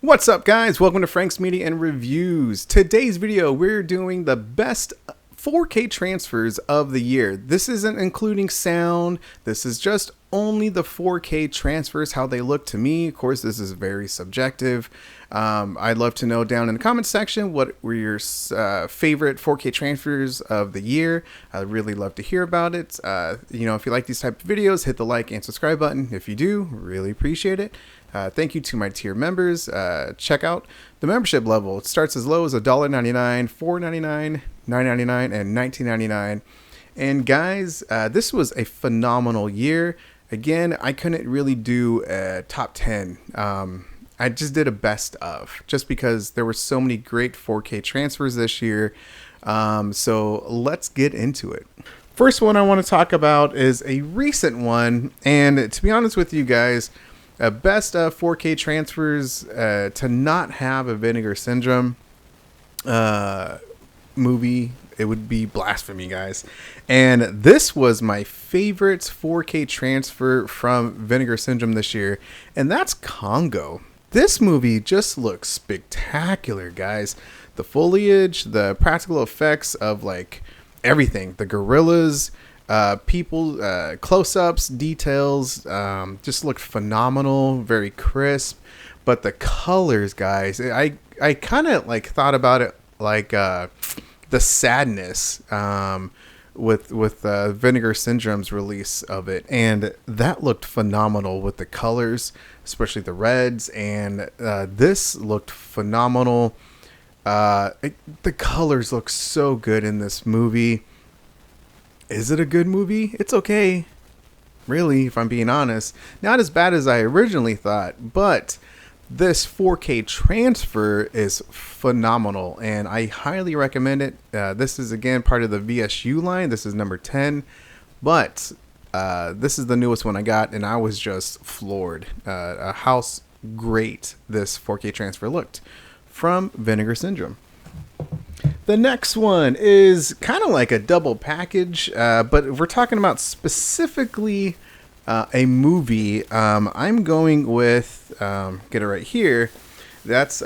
What's up, guys? Welcome to Frank's Media and Reviews. Today's video, we're doing the best 4K transfers of the year. This isn't including sound. This is just only the 4K transfers, how they look to me. Of course, this is very subjective. I'd love to know down in the comments section what were your favorite 4K transfers of the year. I'd really love to hear about it. If you like these type of videos, hit the like and subscribe button. If you do, really appreciate it. Thank you to my tier members. Check out the membership level. It starts as low as $1.99, $4.99, $9.99, and $19.99. And guys, this was a phenomenal year. Again, I couldn't really do a top 10. I just did a best of, just because there were so many great 4K transfers this year. So let's get into it. First one I want to talk about is a recent one. And to be honest with you guys, best 4K transfers to not have a Vinegar Syndrome movie, it would be blasphemy, guys. And this was my favorite 4K transfer from Vinegar Syndrome this year, and that's Congo. This movie just looks spectacular, guys. The foliage, the practical effects of like everything, the gorillas, people, close-ups, details, just looked phenomenal, very crisp. But the colors, guys, I kind of like thought about it like the sadness with Vinegar Syndrome's release of it, and that looked phenomenal with the colors, especially the reds, and this looked phenomenal. The colors look so good in this movie. Is it a good movie? It's okay, really, if I'm being honest. Not as bad as I originally thought, but this 4K transfer is phenomenal, and I highly recommend it. This is, again, part of the VSU line. This is number 10, but this is the newest one I got, and I was just floored. How great this 4K transfer looked from Vinegar Syndrome. The next one is kind of like a double package, but if we're talking about specifically a movie, I'm going with, get it right here, that's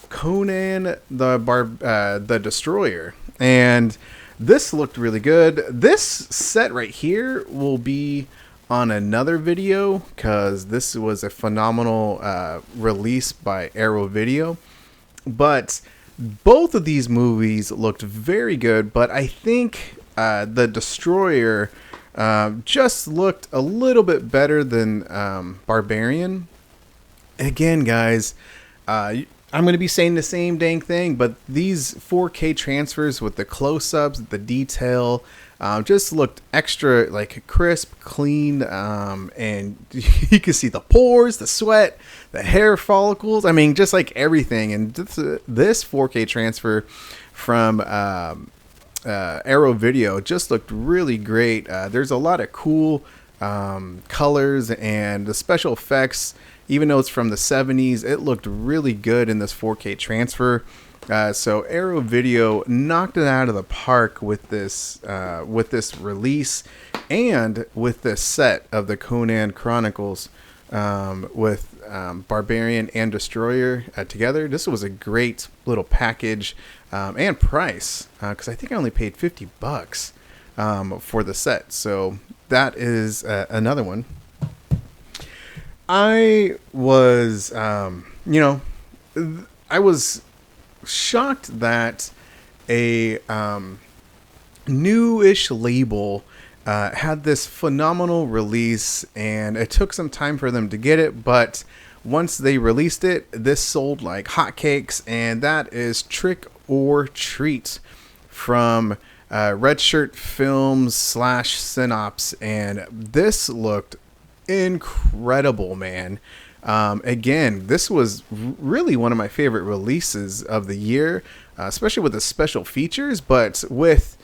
Conan the Destroyer. And this looked really good. This set right here will be on another video, because this was a phenomenal release by Arrow Video. But both of these movies looked very good, but I think the Destroyer just looked a little bit better than Barbarian. Again, guys, I'm going to be saying the same dang thing, but these 4K transfers with the close-ups, the detail, just looked extra like crisp, clean, and you can see the pores, the sweat, the hair follicles. I mean, just like everything. And this 4K transfer from Arrow Video just looked really great. There's a lot of cool colors, and the special effects, even though it's from the 70s, it looked really good in this 4K transfer. So Arrow Video knocked it out of the park with this release, and with this set of the Conan Chronicles with Barbarian and Destroyer together. This was a great little package, and price, because I think I only paid $50 for the set. So that is another one. I was, I was shocked that a newish label had this phenomenal release, and it took some time for them to get it, but once they released it, this sold like hotcakes, and that is Trick or Treat from Red Shirt Films / Synops, and this looked incredible, man. Again, this was really one of my favorite releases of the year, especially with the special features, but with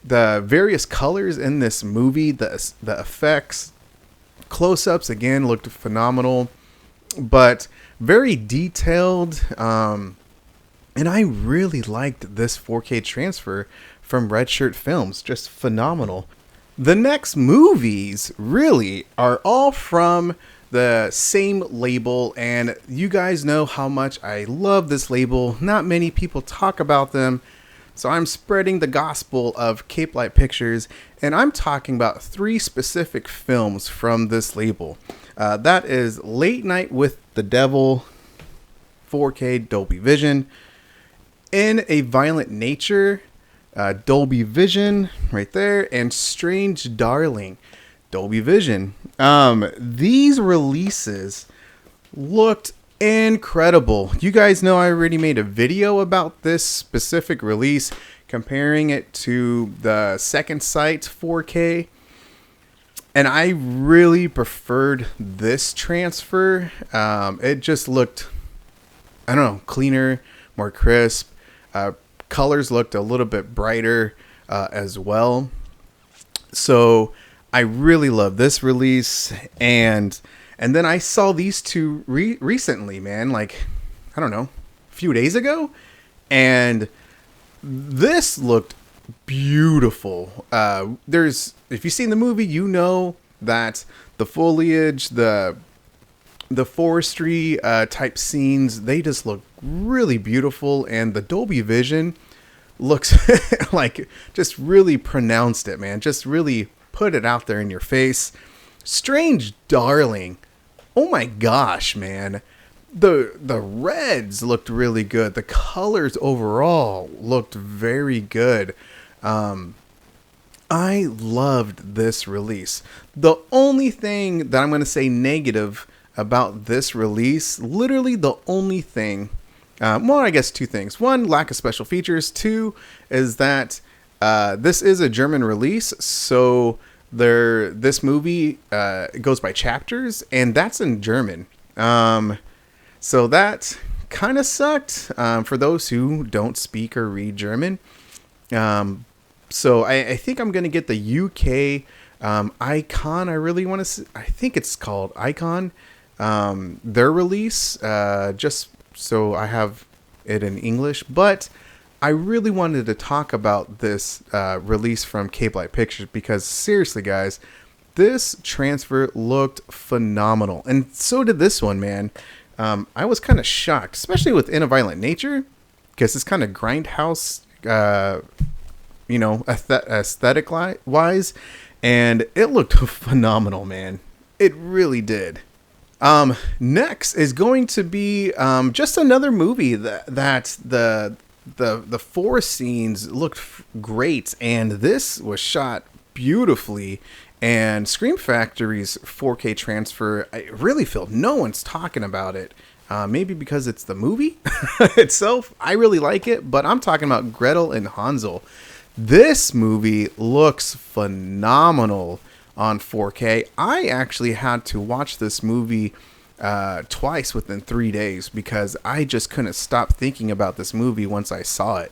the various colors in this movie, the effects, close-ups, again, looked phenomenal, but very detailed, and I really liked this 4K transfer from Red Shirt Films. Just phenomenal. The next movies really are all from the same label, and you guys know how much I love this label. Not many people talk about them, so I'm spreading the gospel of Capelight Pictures, and I'm talking about 3 specific films from this label. That is Late Night with the Devil, 4K Dolby Vision, In a Violent Nature, Dolby Vision right there, and Strange Darling, Dolby Vision. These releases looked incredible. You guys know I already made a video about this specific release, comparing it to the Second Sight 4K, and I really preferred this transfer. It just looked, I don't know, cleaner, more crisp. Colors looked a little bit brighter as well. So I really love this release, and then I saw these two recently, man, like, I don't know, a few days ago, and this looked beautiful. If you've seen the movie, you know that the foliage, the forestry type scenes, they just look really beautiful, and the Dolby Vision looks like just really pronounced it, man. Just really put it out there in your face. Strange Darling. Oh my gosh, man. The reds looked really good. The colors overall looked very good. I loved this release. The only thing that I'm going to say negative about this release, literally the only thing, well, I guess 2 things. 1, lack of special features. 2 is that this is a German release, so this movie goes by chapters, and that's in German. So that kind of sucked for those who don't speak or read German. So I think I'm going to get the UK Icon. I really want to I think it's called Icon. Their release, just so I have it in English. But I really wanted to talk about this release from Capelight Pictures, because seriously, guys, this transfer looked phenomenal. And so did this one, man. I was kind of shocked, especially with In a Violent Nature, because it's kind of grindhouse, aesthetic wise, and it looked phenomenal, man. It really did. Next is going to be just another movie that the forest scenes looked great, and this was shot beautifully. And Scream Factory's 4K transfer, I really feel no one's talking about it. Maybe because it's the movie itself. I really like it, but I'm talking about Gretel and Hansel. This movie looks phenomenal on 4K. I actually had to watch this movie twice within 3 days, because I just couldn't stop thinking about this movie once I saw it.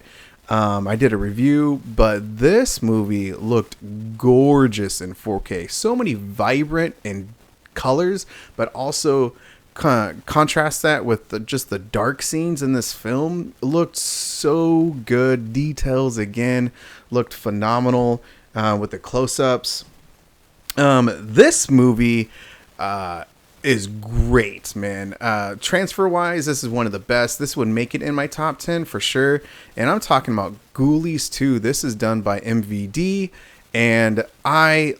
I did a review, but this movie looked gorgeous in 4K. So many vibrant and colors, but also contrast that with just the dark scenes in this film. Looked so good. Details again looked phenomenal with the close-ups. This movie is great, man. Transfer wise, this is one of the best. This would make it in my top 10 for sure. And I'm talking about Ghoulies 2. This is done by MVD, and I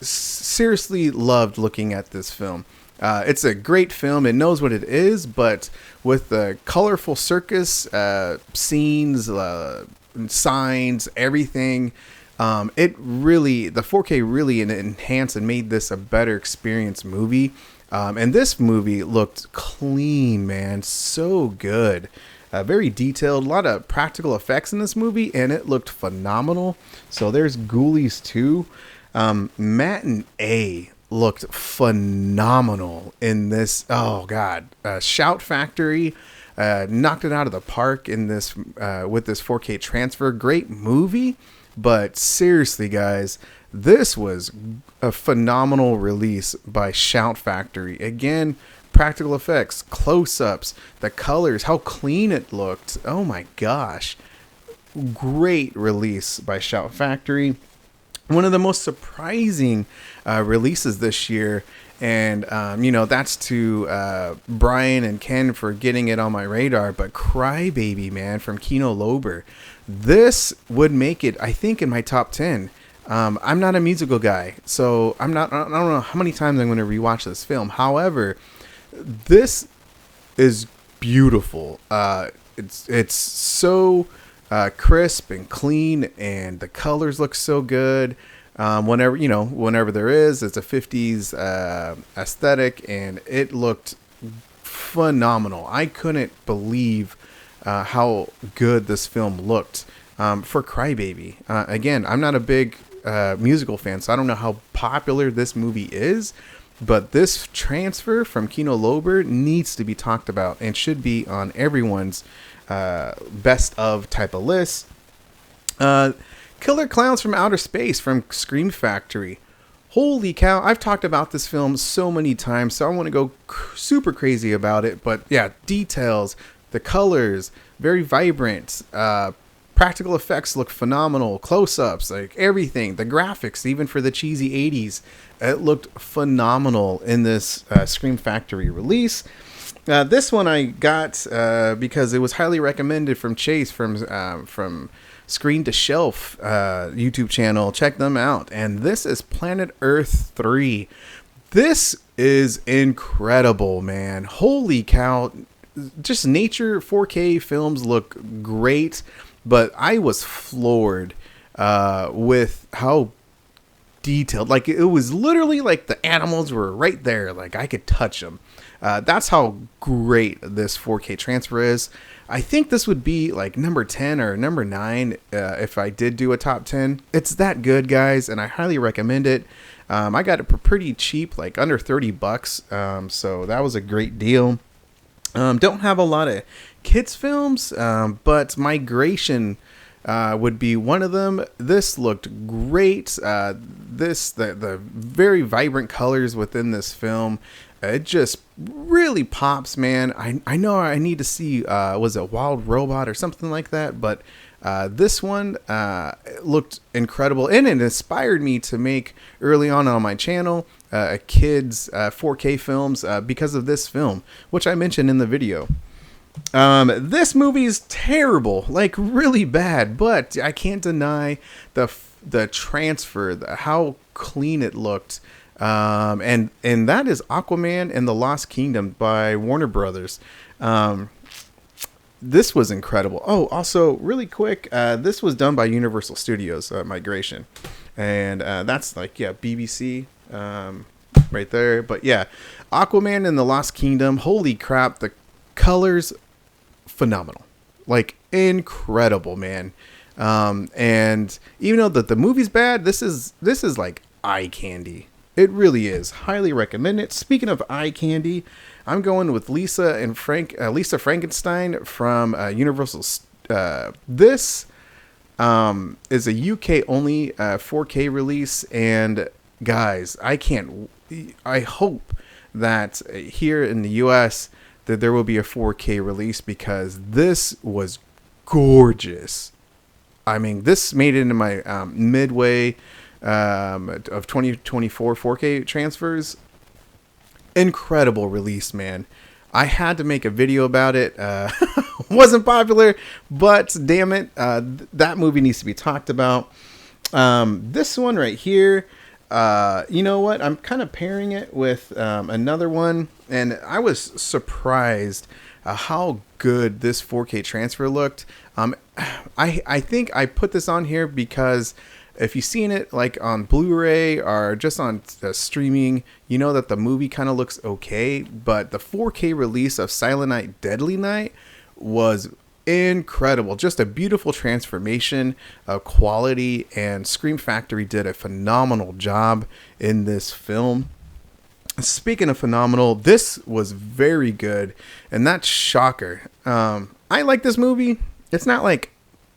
seriously loved looking at this film. It's a great film. It knows what it is, but with the colorful circus scenes, signs, everything, the 4K really enhanced and made this a better experience movie. And this movie looked clean, man. So good. Very detailed. A lot of practical effects in this movie, and it looked phenomenal. So there's Ghoulies 2. Matinee looked phenomenal in this. Oh, God. Shout Factory knocked it out of the park in this with this 4K transfer. Great movie. But seriously, guys, this was a phenomenal release by Shout Factory. Again, practical effects, close-ups, the colors, how clean it looked. Oh my gosh. Great release by Shout Factory. one of the most surprising releases this year. And, that's to Brian and Ken for getting it on my radar. But Crybaby, man, from Kino Lorber. This would make it, I think, in my top 10. I'm not a musical guy, so I don't know how many times I'm going to rewatch this film. However, this is beautiful. It's so crisp and clean, and the colors look so good. Whenever there is, it's a 50s aesthetic, and it looked phenomenal. I couldn't believe how good this film looked for Crybaby. Again, I'm not a big musical fan, so I don't know how popular this movie is, but this transfer from Kino Lorber needs to be talked about and should be on everyone's best of type of list. Killer Clowns from Outer Space from Scream Factory. Holy cow, I've talked about this film so many times, so I want to go super crazy about it. But yeah, details, the colors, very vibrant. Practical effects look phenomenal. Close-ups, like everything. The graphics, even for the cheesy 80s, it looked phenomenal in this Scream Factory release. This one I got because it was highly recommended from Chase from Screen to Shelf YouTube channel. Check them out. And this is Planet Earth 3. This is incredible, man. Holy cow. Just nature 4K films look great, but I was floored with how detailed. Like, it was literally like the animals were right there. Like, I could touch them. That's how great this 4K transfer is. I think this would be like number 10 or number 9 if I did do a top 10. It's that good, guys, and I highly recommend it. I got it for pretty cheap, like under $30. So that was a great deal. Don't have a lot of kids films, but Migration would be one of them. This looked great. The very vibrant colors within this film, it just really pops, man. I know I need to see, was it Wild Robot or something like that? But this one looked incredible, and it inspired me to make early on my channel kids 4K films because of this film, which I mentioned in the video. This movie is terrible, like really bad, but I can't deny the transfer, how clean it looked. And that is Aquaman and the Lost Kingdom by Warner Brothers. This was incredible. Oh, also really quick, this was done by Universal Studios, Migration, and that's like, yeah, BBC right there. But yeah, Aquaman and the Lost Kingdom. Holy crap, the colors phenomenal, like incredible, man. And even though the movie's bad, this is like eye candy. It really is. Highly recommend it. Speaking of eye candy, I'm going with Lisa Frankenstein from Universal. This is a UK only 4K release, and guys, I hope that here in the US that there will be a 4K release, because this was gorgeous. I mean, this made it into my midway of 2024 4K transfers. Incredible release, man. I had to make a video about it. Wasn't popular, but damn it, that movie needs to be talked about. This one right here, you know what? I'm kind of pairing it with another one, and I was surprised how good this 4K transfer looked. I think I put this on here because if you've seen it like on Blu-ray or just on streaming, you know that the movie kind of looks okay, but the 4K release of Silent Night, Deadly Night was incredible. Just a beautiful transformation of quality, and Scream Factory did a phenomenal job in this film. Speaking of phenomenal, this was very good, and that's Shocker. I like this movie. It's not like,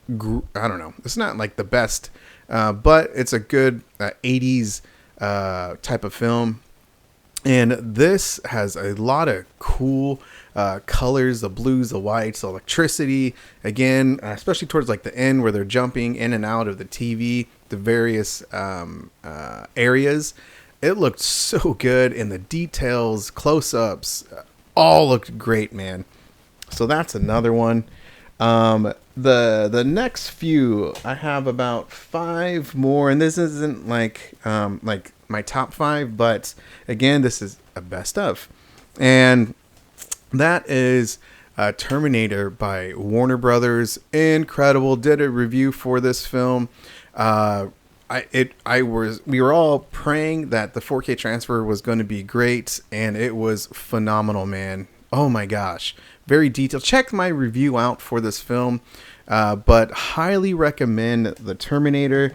I don't know, it's not like the best, but it's a good 80s type of film. And this has a lot of cool colors, the blues, the whites, the electricity. Again, especially towards like the end where they're jumping in and out of the TV, the various areas. It looked so good, and the details, close-ups, all looked great, man. So that's another one. The next few, I have about 5 more, and this isn't like my top 5, but again, this is a best of, and that is Terminator by Warner Brothers. Incredible. Did a review for this film. We were all praying that the 4K transfer was going to be great, and it was phenomenal, man. Oh my gosh, very detailed. Check my review out for this film, but highly recommend the Terminator.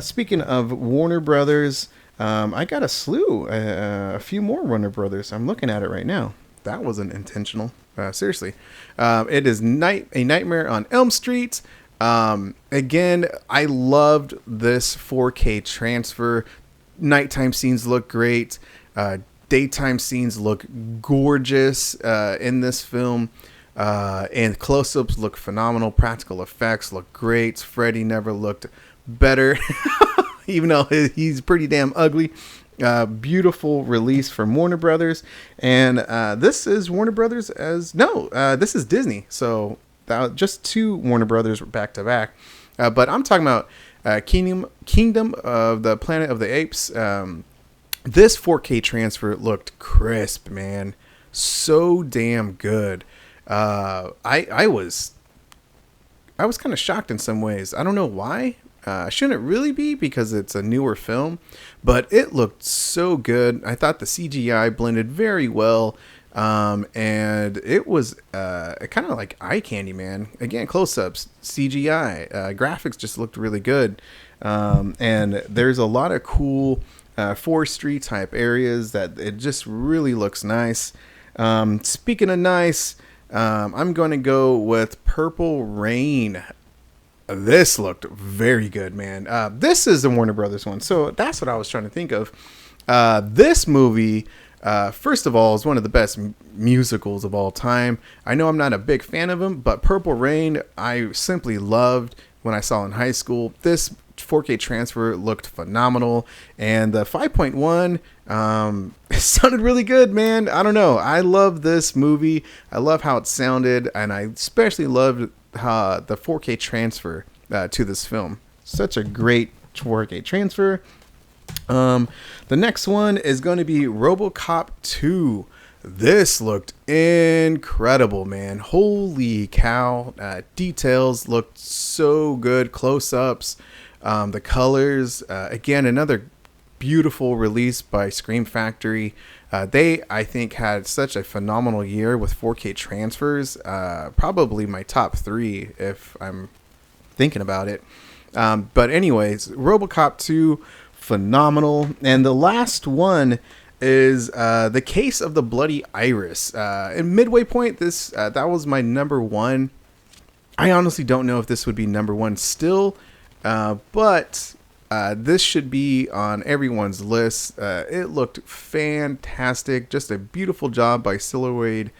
Speaking of Warner Brothers, I got a slew, a few more Warner Brothers. I'm looking at it right now. That wasn't intentional. Seriously, it is A Nightmare on Elm Street. Again, I loved this 4K transfer. Nighttime scenes look great. Daytime scenes look gorgeous in this film. And close-ups look phenomenal. Practical effects look great. Freddy never looked better, even though he's pretty damn ugly. Beautiful release from Warner Brothers. And this is Warner Brothers this is Disney. So just 2 Warner Brothers back to back. But I'm talking about Kingdom of the Planet of the Apes. This 4K transfer looked crisp, man. So damn good. I was kind of shocked in some ways. I don't know why. Shouldn't really be, because it's a newer film, but it looked so good. I thought the CGI blended very well. And it was kind of like eye candy, man. Again, close-ups, CGI, graphics just looked really good. And there's a lot of cool forestry type areas that it just really looks nice. Speaking of nice, I'm going to go with Purple Rain. This looked very good, man. This is the Warner Brothers one, so that's what I was trying to think of. This movie, first of all, is one of the best musicals of all time. I know I'm not a big fan of them, but Purple Rain, I simply loved when I saw in high school. This 4K transfer looked phenomenal, and the 5.1 it sounded really good, man. I don't know. I love this movie. I love how it sounded, and I especially loved the 4K transfer to this film. Such a great 4K transfer. The next one is going to be RoboCop 2. This looked incredible, man. Holy cow. Details looked so good. Close-ups, the colors. Again, another beautiful release by Scream Factory. They, I think, had such a phenomenal year with 4K transfers. Probably my top 3 if I'm thinking about it. But anyways, RoboCop 2, phenomenal. And the last one is The Case of the Bloody Iris. In midway point, that was my number 1. I honestly don't know if this would be number 1 still, but this should be on everyone's list. It looked fantastic. Just a beautiful job by Silhouette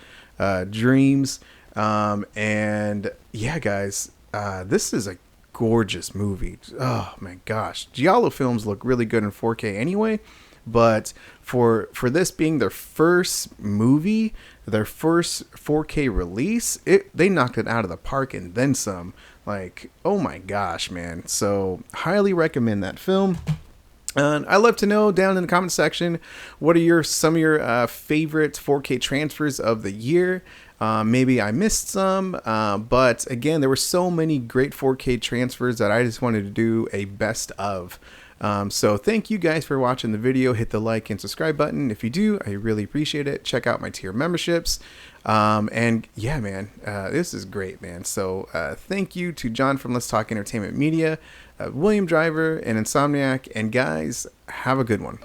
Dreams. And yeah, guys, this is a gorgeous movie. Oh my gosh. Giallo films look really good in 4K anyway, but for this being their first movie, their first 4K release, they knocked it out of the park and then some. Like, oh my gosh, man. So highly recommend that film. And I'd love to know down in the comment section, what are some of your favorite 4K transfers of the year? Maybe I missed some, but again, there were so many great 4K transfers that I just wanted to do a best of. So thank you guys for watching the video. Hit the like and subscribe button. If you do, I really appreciate it. Check out my tier memberships. And yeah, man, this is great, man. So thank you to John from Let's Talk Entertainment Media, William Driver, and Insomniac. And guys, have a good one.